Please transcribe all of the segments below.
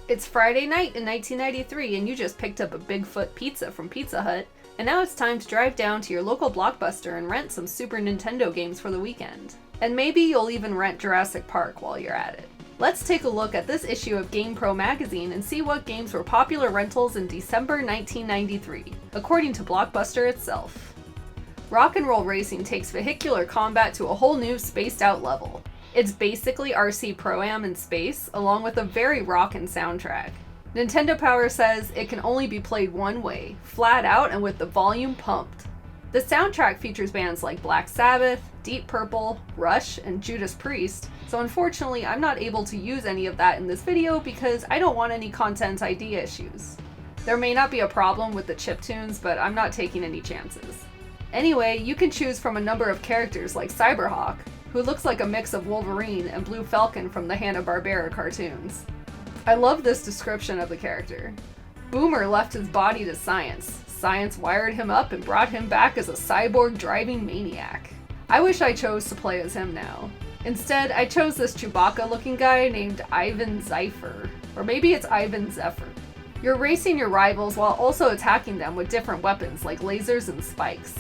It's Friday night in 1993 and you just picked up a Bigfoot pizza from Pizza Hut, and now it's time to drive down to your local Blockbuster and rent some Super Nintendo games for the weekend. And maybe you'll even rent Jurassic Park while you're at it. Let's take a look at this issue of GamePro magazine and see what games were popular rentals in December 1993, according to Blockbuster itself. Rock and Roll Racing takes vehicular combat to a whole new spaced-out level. It's basically RC Pro-Am in space, along with a very rockin' soundtrack. Nintendo Power says it can only be played one way, flat out and with the volume pumped. The soundtrack features bands like Black Sabbath, Deep Purple, Rush, and Judas Priest, so unfortunately I'm not able to use any of that in this video because I don't want any content ID issues. There may not be a problem with the chiptunes, but I'm not taking any chances. Anyway, you can choose from a number of characters like Cyberhawk, who looks like a mix of Wolverine and Blue Falcon from the Hanna-Barbera cartoons. I love this description of the character. Boomer left his body to science. Science wired him up and brought him back as a cyborg driving maniac. I wish I chose to play as him now. Instead, I chose this Chewbacca-looking guy named Ivan Zephyr. Or maybe it's Ivan Zephyr. You're racing your rivals while also attacking them with different weapons like lasers and spikes.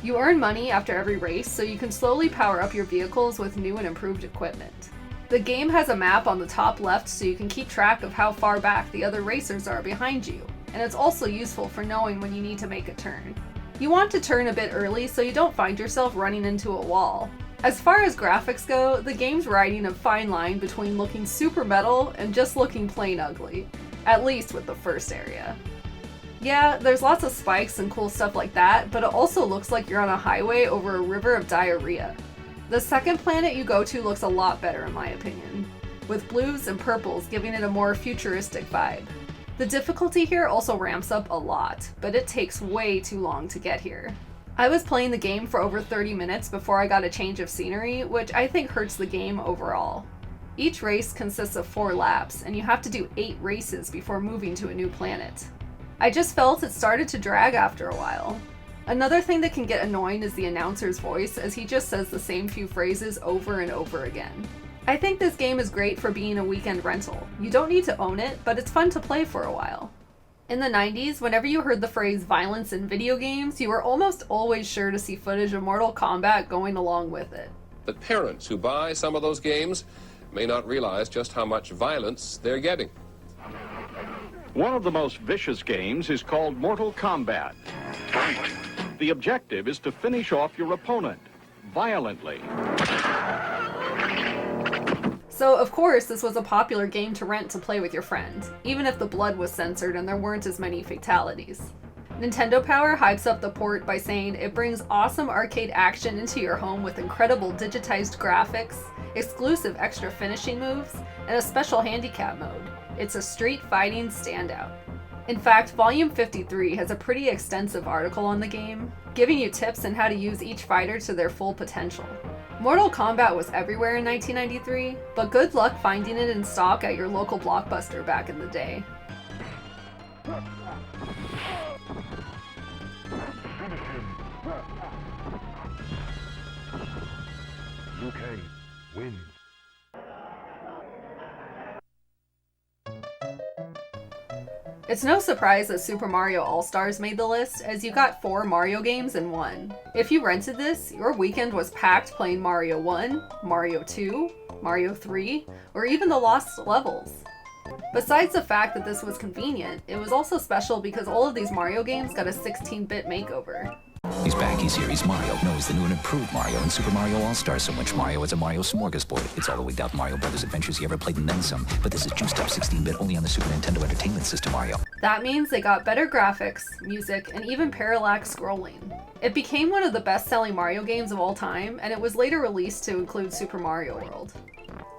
You earn money after every race, so you can slowly power up your vehicles with new and improved equipment. The game has a map on the top left so you can keep track of how far back the other racers are behind you, and it's also useful for knowing when you need to make a turn. You want to turn a bit early so you don't find yourself running into a wall. As far as graphics go, the game's riding a fine line between looking super metal and just looking plain ugly, at least with the first area. Yeah, there's lots of spikes and cool stuff like that, but it also looks like you're on a highway over a river of diarrhea. The second planet you go to looks a lot better in my opinion, with blues and purples giving it a more futuristic vibe. The difficulty here also ramps up a lot, but it takes way too long to get here. I was playing the game for over 30 minutes before I got a change of scenery, which I think hurts the game overall. Each race consists of 4 laps, and you have to do 8 races before moving to a new planet. I just felt it started to drag after a while. Another thing that can get annoying is the announcer's voice, as he just says the same few phrases over and over again. I think this game is great for being a weekend rental. You don't need to own it, but it's fun to play for a while. In the 90s, whenever you heard the phrase violence in video games, you were almost always sure to see footage of Mortal Kombat going along with it. The parents who buy some of those games may not realize just how much violence they're getting. One of the most vicious games is called Mortal Kombat. The objective is to finish off your opponent violently. So of course this was a popular game to rent to play with your friend, even if the blood was censored and there weren't as many fatalities. Nintendo Power hypes up the port by saying it brings awesome arcade action into your home with incredible digitized graphics, exclusive extra finishing moves, and a special handicap mode. It's a street fighting standout. In fact, Volume 53 has a pretty extensive article on the game, giving you tips on how to use each fighter to their full potential. Mortal Kombat was everywhere in 1993, but good luck finding it in stock at your local Blockbuster back in the day. UK wins. It's no surprise that Super Mario All-Stars made the list, as you got 4 Mario games in one. If you rented this, your weekend was packed playing Mario 1, Mario 2, Mario 3, or even the Lost Levels. Besides the fact that this was convenient, it was also special because all of these Mario games got a 16-bit makeover. He's back, he's here, he's Mario. No, he's the new and improved Mario in Super Mario All-Stars. So much Mario, it's a Mario smorgasbord. It's all the way down Mario Brothers adventures you ever played and then some. But this is juiced up 16-bit only on the Super Nintendo Entertainment System Mario. That means they got better graphics, music, and even parallax scrolling. It became one of the best-selling Mario games of all time, and it was later released to include Super Mario World.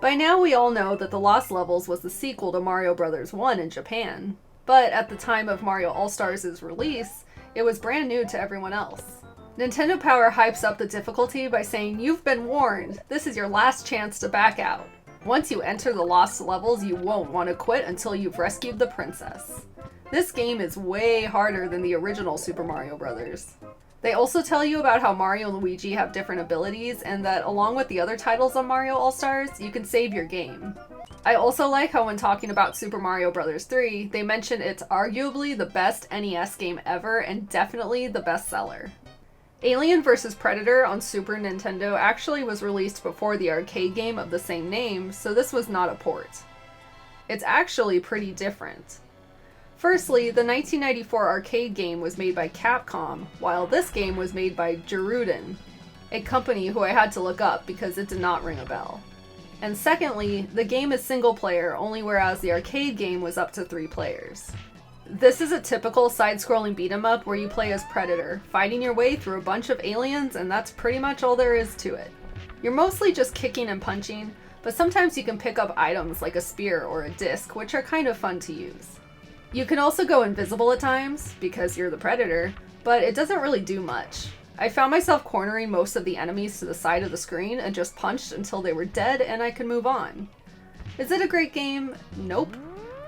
By now we all know that The Lost Levels was the sequel to Mario Bros. 1 in Japan, but at the time of Mario All-Stars' release, it was brand new to everyone else. Nintendo Power hypes up the difficulty by saying, "You've been warned, this is your last chance to back out. Once you enter the Lost Levels, you won't want to quit until you've rescued the princess." This game is way harder than the original Super Mario Bros. They also tell you about how Mario and Luigi have different abilities, and that along with the other titles on Mario All-Stars, you can save your game. I also like how when talking about Super Mario Bros. 3, they mention it's arguably the best NES game ever and definitely the best seller. Alien vs. Predator on Super Nintendo actually was released before the arcade game of the same name, so this was not a port. It's actually pretty different. Firstly, the 1994 arcade game was made by Capcom, while this game was made by Jiruden, a company who I had to look up because it did not ring a bell. And secondly, the game is single player, only whereas the arcade game was up to 3 players. This is a typical side-scrolling beat-em-up where you play as Predator, fighting your way through a bunch of aliens, and that's pretty much all there is to it. You're mostly just kicking and punching, but sometimes you can pick up items like a spear or a disc, which are kind of fun to use. You can also go invisible at times, because you're the Predator, but it doesn't really do much. I found myself cornering most of the enemies to the side of the screen and just punched until they were dead and I could move on. Is it a great game? Nope.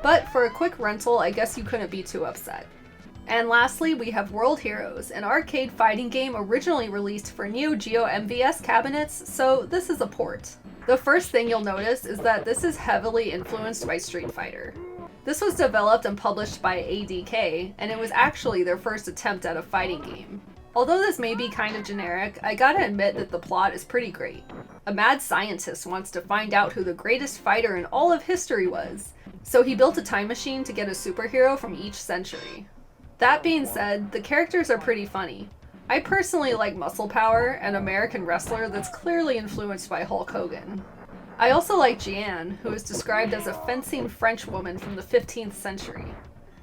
But for a quick rental, I guess you couldn't be too upset. And lastly, we have World Heroes, an arcade fighting game originally released for Neo Geo MVS cabinets, so this is a port. The first thing you'll notice is that this is heavily influenced by Street Fighter. This was developed and published by ADK, and it was actually their first attempt at a fighting game. Although this may be kind of generic, I gotta admit that the plot is pretty great. A mad scientist wants to find out who the greatest fighter in all of history was, so he built a time machine to get a superhero from each century. That being said, the characters are pretty funny. I personally like Muscle Power, an American wrestler that's clearly influenced by Hulk Hogan. I also like Jeanne, who is described as a fencing French woman from the 15th century.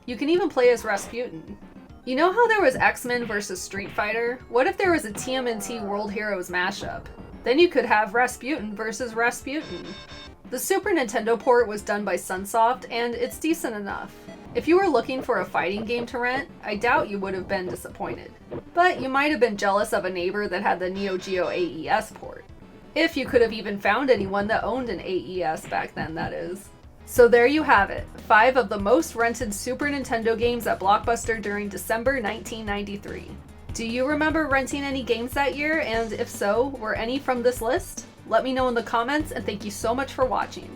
You can even play as Rasputin. You know how there was X-Men vs. Street Fighter? What if there was a TMNT World Heroes mashup? Then you could have Rasputin vs. Rasputin. The Super Nintendo port was done by Sunsoft, and it's decent enough. If you were looking for a fighting game to rent, I doubt you would have been disappointed. But you might have been jealous of a neighbor that had the Neo Geo AES port. If you could have even found anyone that owned an AES back then, that is. So there you have it, 5 of the most rented Super Nintendo games at Blockbuster during December 1993. Do you remember renting any games that year, and if so, were any from this list? Let me know in the comments, and thank you so much for watching.